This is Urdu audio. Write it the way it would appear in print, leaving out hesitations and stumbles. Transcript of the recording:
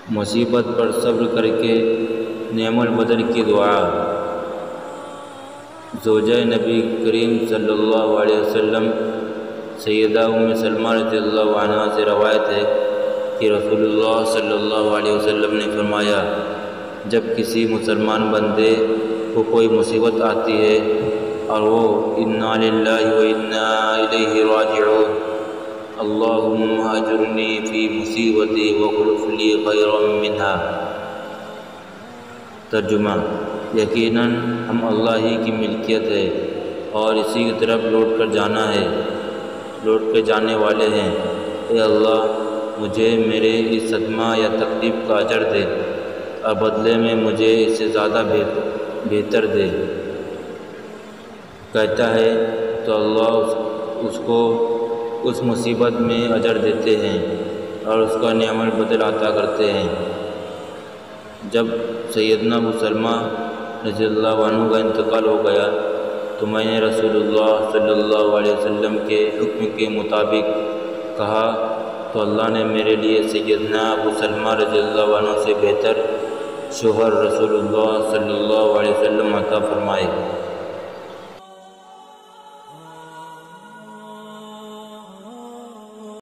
مصیبت پر صبر کر کے نعم البدل کی دعا۔ زوجہ نبی کریم صلی اللہ علیہ وسلم سیدہ ام سلمہ رضی اللہ عنہا سے روایت ہے کہ رسول اللہ صلی اللہ علیہ وسلم نے فرمایا، جب کسی مسلمان بندے کو کوئی مصیبت آتی ہے اور وہ انا للہ و انا الیہ راجعون، اللہم اجرنی فی مصیبتی واخلف لی خیرا منہا۔ ترجمہ: یقیناً ہم اللہ ہی کی ملکیت ہے اور اسی کی طرف لوٹ کر جانے والے ہیں۔ اے اللہ، مجھے میرے اس صدمہ یا تکلیف کا اجر دے اور بدلے میں مجھے اس سے زیادہ بہتر دے۔ کہتا ہے تو اللہ اس کو اس مصیبت میں اجر دیتے ہیں اور اس کا نعم البدل عطا کرتے ہیں۔ جب سیدنا ابو سلمہ رضی اللہ عنہ کا انتقال ہو گیا تو میں نے رسول اللہ صلی اللہ علیہ وسلم کے حکم کے مطابق کہا تو اللہ نے میرے لیے سیدنا ابو سلمہ رضی اللہ عنہ سے بہتر شوہر رسول اللہ صلی اللہ علیہ وسلم عطا فرمائے۔